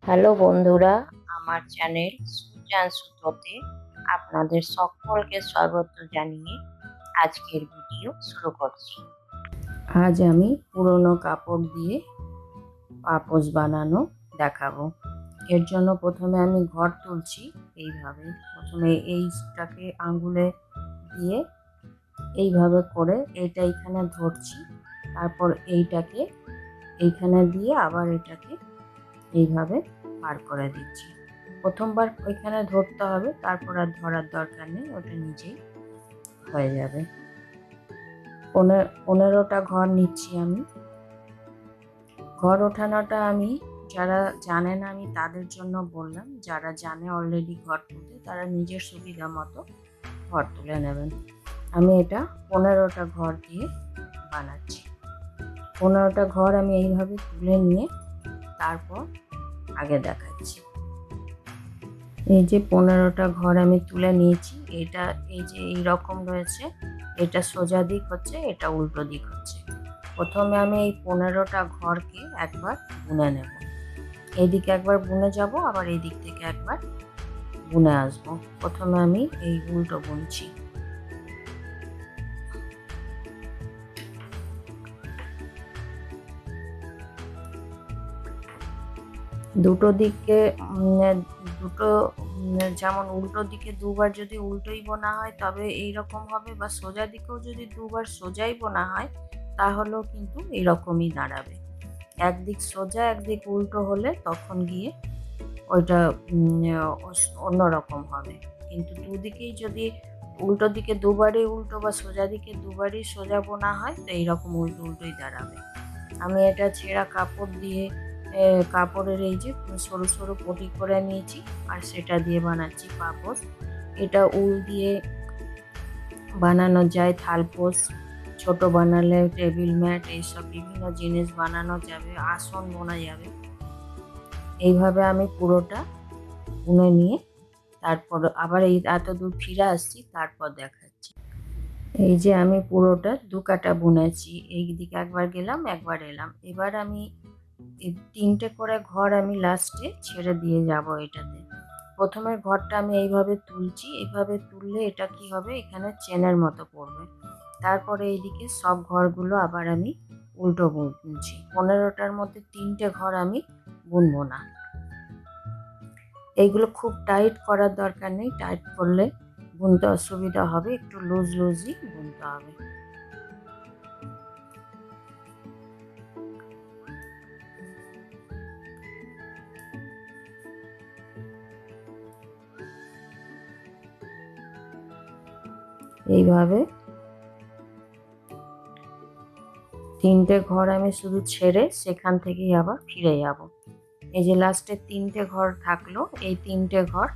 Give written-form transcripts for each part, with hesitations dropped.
Hello বন্ধুরা, আমার channel সুচ&Sutoতে আপনাদের সকলকে স্বাগত জানিয়ে আজকের ভিডিও শুরু করছি। আজ আমি পুরনো কাপড় দিয়ে পাপোশ বানানো দেখাবো। এর জন্য প্রথমে আমি ঘর তুলছি। এইভাবে প্রথমে এইটাকে আঙ্গুলে দিয়ে এইভাবে করে এইটা এইখানে ধরছি, তারপর এইটাকে এইখানে দিয়ে আবার এটাকে এইভাবে পার করে দিচ্ছি। প্রথমবার ওইখানে ধরতে হবে, তারপর আর ধরার দরকার নেই, ওটা নিজেই হয়ে যাবে। 15টা ঘর নিচ্ছি আমি। ঘর ওঠানোটা আমি যারা জানে না আমি তাদের জন্য বললাম, যারা জানে অলরেডি ঘর তুলতে তারা নিজের সুবিধা মতো ঘর তুলে নেবেন। আমি এটা 15টা ঘর দিয়ে বানাচ্ছি। 15টা ঘর আমি এইভাবে তুলে নিয়ে তারপর আগে দেখাচ্ছি। এই যে 15টা ঘর আমি তুলে নিয়েছি। এটা এই যে এইরকম রয়েছে, এটা সোজা দিক হচ্ছে, এটা উল্টো দিক হচ্ছে। প্রথমে আমি এই 15টা ঘরকে একবার বুনে নেব। এইদিকে একবার বুনে যাব, আবার এই দিক থেকে একবার বুনে আসবো। প্রথমে আমি এই উল্টো বুনছি। দুটো দিকে দুটো যেমন উল্টো দিকে দুবার যদি উল্টোই বোনা হয় তবে এইরকম হবে, বা সোজা দিকেও যদি দুবার সোজাই বোনা হয় তাহলেও কিন্তু এইরকমই দাঁড়াবে। একদিক সোজা একদিক উল্টো হলে তখন গিয়ে ওইটা অন্যরকম হবে। কিন্তু দুদিকেই যদি উল্টো দিকে দুবারই উল্টো বা সোজা দিকে দুবারই সোজা বোনা হয় তো এইরকম উল্টো উল্টোই দাঁড়াবে। আমি এটা ছেঁড়া কাপড় দিয়ে কাপড়ের এই যে সরু সরু পটি করে নিয়েছি, আর সেটা দিয়ে বানাচ্ছি পাপোশ। এটা উল দিয়ে বানানো যায়, থালপোশ ছোট বানালে টেবিল ম্যাট এইসব বিভিন্ন জিনিস বানানো যাবে, আসন বোনা যাবে। এইভাবে আমি পুরোটা বুনে নিয়ে তারপর আবার এই এত দূর ফিরে আসছি, তারপর দেখাচ্ছি। এই যে আমি পুরোটা 2 কাটা বুনেছি, এই দিকে একবার গেলাম একবার এলাম। এবার আমি 3টে করে ঘর আমি লাস্টে ছেড়ে দিয়ে যাব এটাতে। প্রথমের ঘরটা আমি এইভাবে তুলছি, এইভাবে তুললে এটা কি হবে, এখানে চেনের মতো পড়বে। তারপরে এইদিকে সব ঘরগুলো আবার আমি উল্টো বুনছি। 15টার মধ্যে 3টে ঘর আমি বুনবো না। এইগুলো খুব টাইট করার দরকার নেই, টাইট করলে বুনতে অসুবিধা হবে, একটু লুজ লুজই বুনতে হবে। এইভাবে 3টে ঘর আমি শুধু ছেড়ে সেখান থেকেই আবার ফিরে যাব। এই যে লাস্টে 3টে ঘর থাকলো, এই 3টে ঘর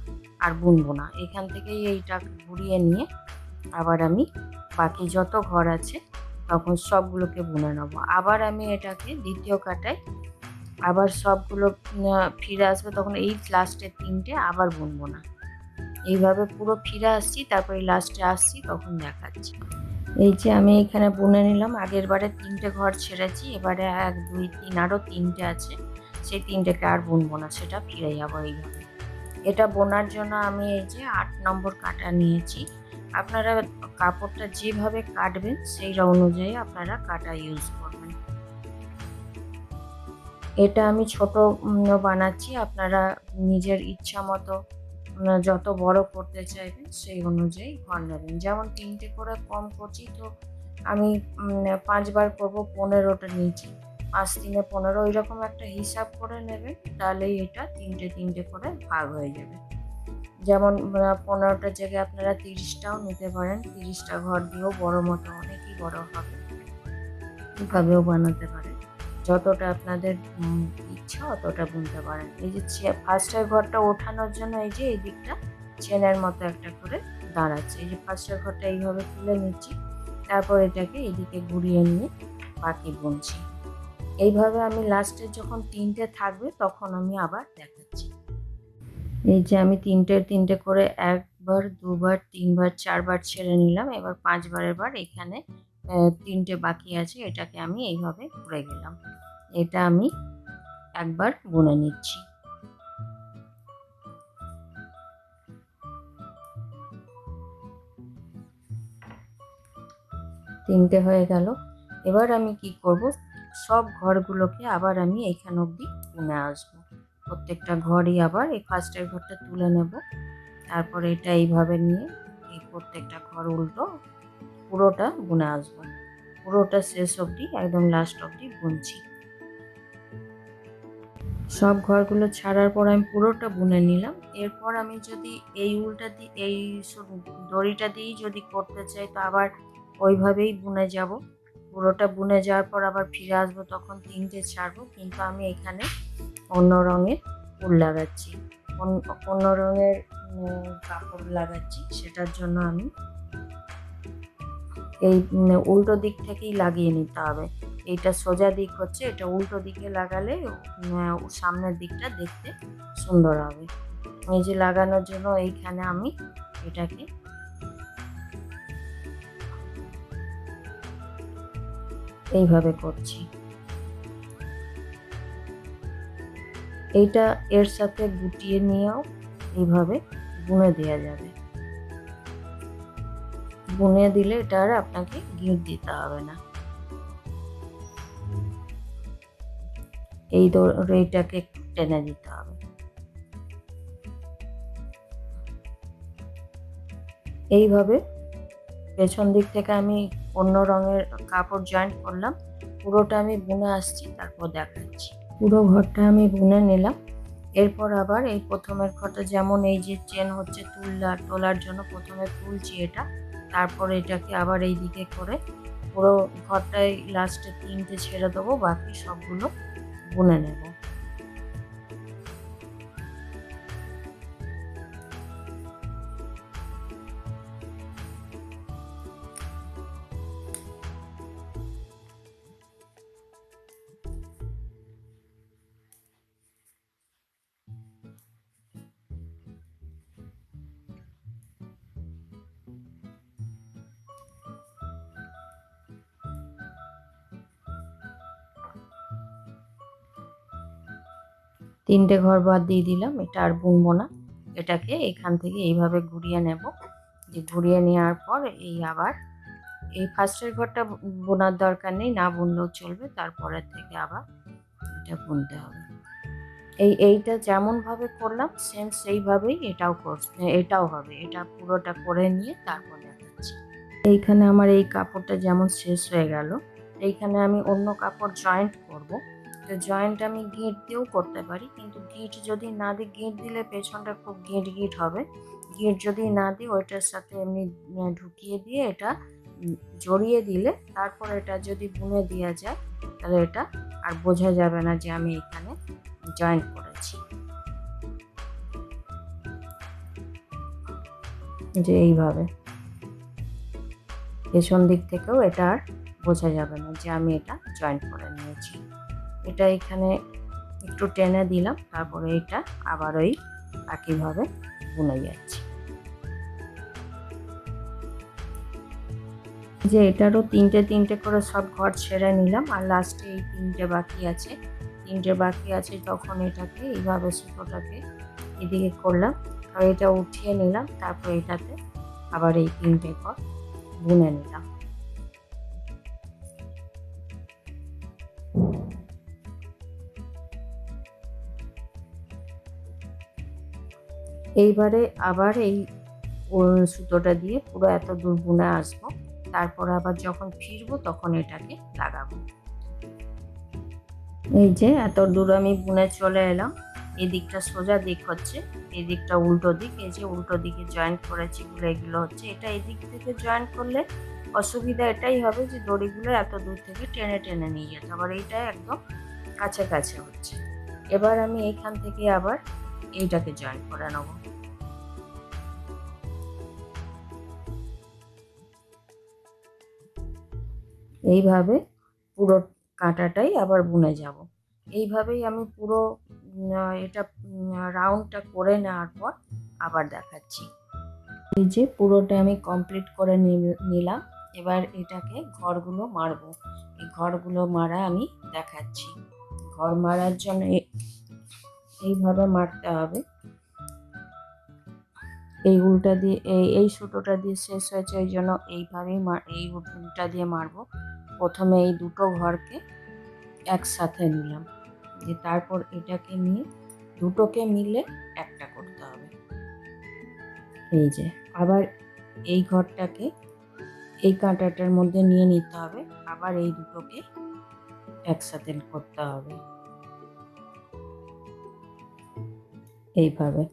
আর বুনবো না। এখান থেকেই এইটা ঘুরিয়ে নিয়ে আবার আমি বাকি যত ঘর আছে তখন সবগুলোকে বুনে নেবো। আবার আমি এটাকে দ্বিতীয় কাটায় আবার সবগুলো ফিরে আসবে, তখন এই লাস্টে 3টে আবার বুনবো না। এইভাবে পুরো ফিরে আসছি, তারপরে লাস্টে আসছি তখন দেখাচ্ছি। এই যে আমি এখানে বুনে নিলাম। আগের বারে 3টে ঘর ছেড়েছি, এবারে 1 2 3 আরও 3টে আছে, সেই 3টেকে আর বুনবো না, সেটা ফিরে যাবো এইভাবে। এটা বোনার জন্য আমি এই যে 8 নম্বর কাটা নিয়েছি। আপনারা কাপড়টা যেভাবে কাটবেন সেই অনুযায়ী আপনারা কাটা ইউজ করবেন। এটা আমি ছোট বানাচ্ছি, আপনারা নিজের ইচ্ছা মতো যত বড় করতে চাইবেন সেই অনুযায়ী ঘর নেবেন। যেমন 3টে করে কম করছি, তো আমি 5 বার করবো, 15টা নিয়েছি। 5 3 15, ওইরকম একটা হিসাব করে নেবেন, তাহলেই এটা 3টে করে ভাগ হয়ে যাবে। যেমন 15টার জায়গায় আপনারা 30টাও নিতে পারেন। 30টা ঘর দিয়েও বড় মতো অনেকই বড় হবে, এভাবেও বানাতে পারেন। যতটা আপনাদের ইচ্ছা অতটা বুনতে পারেন। এই যে ফার্স্টের ঘরটা ওঠানোর জন্য এই যে এই দিকটা চেনের মতো একটা করে দাঁড়াচ্ছে। এই যে ফার্স্টের ঘরটা এইভাবে তুলে নিচ্ছি, তারপর এটাকে এদিকে ঘুরিয়ে নিয়ে বাকি বুনছি। এইভাবে আমি লাস্টে যখন 3টে থাকবে তখন আমি আবার দেখাচ্ছি। এই যে আমি 3টে করে 1 বার 2 বার 3 বার 4 বার ছেড়ে নিলাম। এবার 5 বারের বার এখানে 3টে বাকি আছে, এটাকে আমি এইভাবে ঘুরে গেলাম। এটা আমি একবার বুনে নিচ্ছি। তিনটে হয়ে গেল। এবার আমি কি করব, সব ঘরগুলোকে আবার আমি এখান অবধি বুনে আসবো। প্রত্যেকটা ঘরই আবার এই ফার্স্টের ঘরটা তুলে নেব, তারপরে এটা এইভাবে নিয়ে এই প্রত্যেকটা ঘর উল্টো পুরোটা বুনে আসবো। পুরোটা শেষ অবধি একদম লাস্ট অবধি বুনছি। সব ঘরগুলো ছাড়ার পর আমি পুরোটা বুনে নিলাম। এরপর আমি যদি এই উল্টা দিয়ে এই দড়িটা দিয়েই যদি করতে চাই তো আবার ওইভাবেই বুনে যাব। পুরোটা বুনে যাওয়ার পর আবার ফিরে আসবো, তখন তিনটে ছাড়বো। কিন্তু আমি এখানে অন্য রঙের ফুল লাগাচ্ছি, অন্য রঙের কাপড় লাগাচ্ছি। সেটার জন্য আমি এই উল্টো দিক থেকেই লাগিয়ে নিতে হবে। এইটা সোজা দিক হচ্ছে, এটা উল্টো দিকে লাগালে সামনের দিকটা দেখতে সুন্দর হবে। এই যে লাগানোর জন্য এইখানে আমি এটাকে এইভাবে করছি। এইটা এর সাথে গুটিয়ে নিয়েও এইভাবে বুনে দেওয়া যাবে। বুনে দিলে এটা আর আপনাকে গিঁট দিতে হবে না। এইটাকে একটু টেনে দিতে হবে। এইভাবে পেছন দিক থেকে আমি অন্য রঙের কাপড় জয়েন্ট করলাম, পুরোটা আমি বুনে আসছি, তারপর দেখাচ্ছি। পুরো ঘরটা আমি বুনে নিলাম। এরপর আবার এই প্রথমের ঘরটা যেমন এই যে চেন হচ্ছে তোলার জন্য প্রথমে তুলছি এটা, তারপর এটাকে আবার এই দিকে করে পুরো ঘরটায় লাস্টে তিনটে ছেড়ে দেবো, বাকি সবগুলো বুনে নেব। তিনটে ঘর বাদ দিয়ে দিলাম, এটা আর বুনবো না। এটাকে এখান থেকে এইভাবে ঘুরিয়ে নেব। যে ঘুরিয়ে নেওয়ার পর এই আবার এই ফার্স্টের ঘরটা বোনার দরকার নেই, না বুনলেও চলবে, তারপরের থেকে আবার এটা বুনতে হবে। এইটা যেমন ভাবে করলাম সেম সেইভাবেই এটাও হবে। এটা পুরোটা করে নিয়ে তারপর দেখাচ্ছি। এইখানে আমার এই কাপড়টা যেমন শেষ হয়ে গেল, এইখানে আমি অন্য কাপড় জয়েন্ট করব। তো জয়েন্ট আমি গিঁট দিয়েও করতে পারি, কিন্তু গিঁট যদি না দিই, গিঁট দিলে পেছনটা খুব গিঁট হবে। গিঁট যদি না দিই, ওইটার সাথে এমনি ঢুকিয়ে দিয়ে এটা জড়িয়ে দিলে তারপর এটা যদি বুনে দেওয়া যায়, তাহলে এটা আর বোঝা যাবে না যে আমি এখানে জয়েন্ট করেছি। যে এইভাবে পেছন দিক থেকেও এটা আর বোঝা যাবে না যে আমি এটা জয়েন্ট করে নিয়েছি। এটা এখানে একটু টেনে দিলাম, তারপরে এটা আবার ওই একইভাবে বুনে যাচ্ছি। যে এটারও তিনটে করে সব ঘর ছেড়ে নিলাম, আর লাস্টে এই তিনটে বাকি আছে। তখন এটাকে এইভাবে সুতোটাকে এদিকে করলাম, আর এটা উঠিয়ে নিলাম, তারপর এটাতে আবার এই তিনটে ঘর বুনে নিলাম। এইবারে আবার এই সুতোটা দিয়ে পুরো এত দূর বুনে আসবো, তারপর আবার যখন ফিরবো তখন এটাকে লাগাবো। এই যে এত দূর আমি বুনে চলে এলাম। এই দিকটা সোজা দিক হচ্ছে, এই দিকটা উল্টো দিক। এই যে উল্টো দিকে জয়েন্ট করেছি এগুলো হচ্ছে, এটা এই দিক থেকে জয়েন্ট করলে অসুবিধা এটাই হবে যে দড়িগুলো এত দূর থেকে টেনে নিয়ে যেতে, আবার এইটা একদম কাছে হচ্ছে। এবার আমি এইখান থেকে আবার এইটাকে জয়েন্ট করে নেব। এইভাবে পুরো কাঁটাটাই আবার বুনে যাব। এইভাবেই আমি পুরো এটা রাউন্ডটা করে নেওয়ার পর আবার দেখাচ্ছি। এই যে পুরোটা আমি কমপ্লিট করে নিলাম। এবার এটাকে ঘরগুলো মারবো। এই ঘরগুলো মারা আমি দেখাচ্ছি। ঘর মারার জন্য এইভাবে মারতে হবে। এই উল্টা দিয়ে এই সুতোটা দিয়ে শেষ হয়েছে, ওই জন্য এইভাবেই এই উল্টা দিয়ে মারবো। প্রথমে এই দুটো ঘরকে একসাথে নিলাম, যে তারপর এটাকে নিয়ে দুটোকে মিলে একটা করতে হবে। এই যে আবার এই ঘরটাকে এই কাঁটাটার মধ্যে নিয়ে নিতে হবে, আবার এই দুটোকে একসাথে করতে হবে এইভাবে।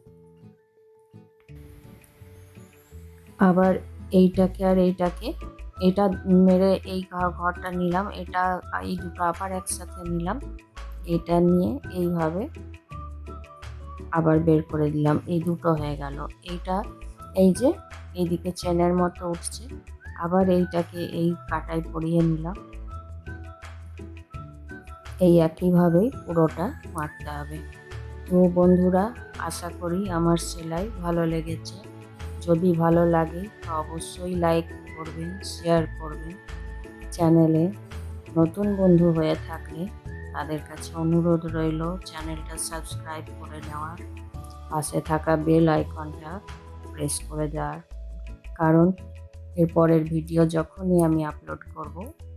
আবার এইটাকে আর এইটাকে এটা মেরে এই ঘরটা নিলাম, এটা এই দুটো আবার একসাথে নিলাম, এটা নিয়ে এইভাবে আবার বের করে দিলাম, এই দুটো হয়ে গেল। এইটা এই যে এইদিকে চেনের মতো উঠছে, আবার এইটাকে এই কাটায় পরিয়ে নিলাম। এই একইভাবেই পুরোটা মারতে হবে। তো বন্ধুরা, আশা করি আমার সেলাই ভালো লেগেছে। যদি ভালো লাগে তো অবশ্যই লাইক করবেন, শেয়ার করবেন। চ্যানেলে নতুন বন্ধু হয়ে থাকলে তাদের কাছে অনুরোধ রইল চ্যানেলটা সাবস্ক্রাইব করে নেওয়ার, পাশে থাকা বেল আইকনটা প্রেস করে দেওয়ার, কারণ এরপরের ভিডিও যখনই আমি আপলোড করব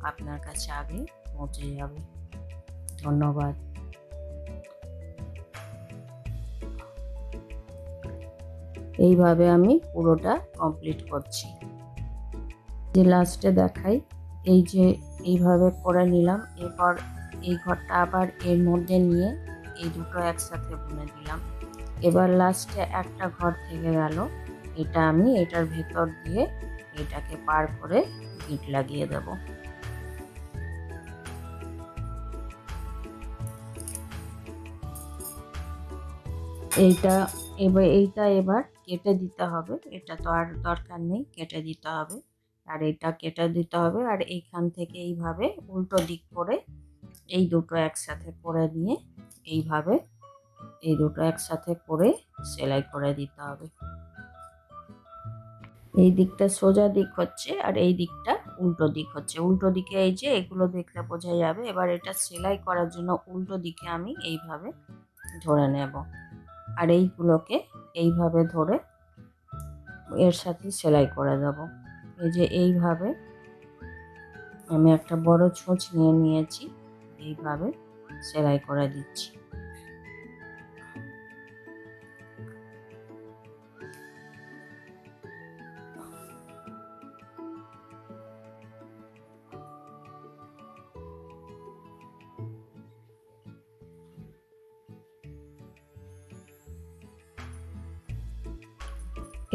আপনার কাছে আগে পৌঁছে যাবে। ধন্যবাদ। এইভাবে আমি পুরোটা কমপ্লিট করছি। যে লাস্টে দেখাই, এই যে এইভাবে করে নিলাম, এরপর এই ঘরটা আবার এর মধ্যে নিয়ে এই দুটো একসাথে বুনে দিলাম। এবার লাস্টে একটা ঘর থেকে গেল, এটা আমি এটার ভেতর দিয়ে এটাকে পার করে গিট লাগিয়ে দেব। এইটা এবার কেটে দিতে হবে, এটা তো আর দরকার নেই, কেটে দিতে হবে। আর এটা কেটে দিতে হবে, আর এইখান থেকে এইভাবে উল্টো দিক করে এই দুটো একসাথে করে নিয়ে এইভাবে এই দুটো একসাথে করে সেলাই করে দিতে হবে। এই দিকটা সোজা দিক হচ্ছে আর এই দিকটা উল্টো দিক হচ্ছে। উল্টো দিকে এই যে এগুলো দেখলে বোঝা যাবে। এবার এটা সেলাই করার জন্য উল্টো দিকে আমি এইভাবে ধরে নেব, আর এইগুলোকে এইভাবে ধরে এর সাথে সেলাই করে দেব। এই যে এইভাবে আমি একটা বড় ছুঁচ নিয়ে নিয়েছি, এইভাবে সেলাই করে দিচ্ছি।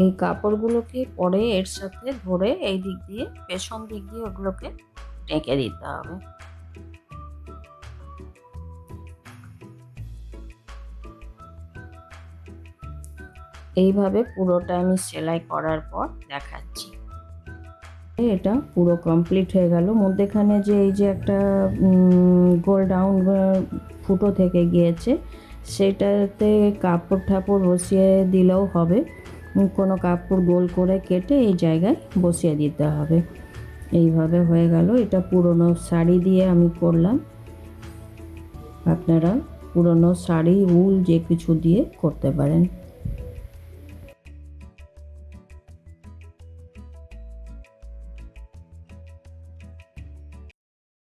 এই কাপড়গুলোকে পরে এর সাথে ধরে এই দিক দিয়ে পেছন দিক দিয়ে ওগুলোকে টেকে দিতে হবে। এইভাবে পুরোটা আমি সেলাই করার পর দেখাচ্ছি। এটা পুরো কমপ্লিট হয়ে গেল। মধ্যেখানে যে এই যে একটা গোল ডাউন ফুটো থেকে গিয়েছে, সেটাতে কাপড় ঠাপড় বসিয়ে দিলেও হবে। কোনো কাপড় গোল করে কেটে এই জায়গায় বসিয়ে দিতে হবে। এইভাবে হয়ে গেল। এটা পুরনো শাড়ি দিয়ে আমি করলাম। আপনারা পুরনো শাড়ি, উল যে কিছু দিয়ে করতে পারেন।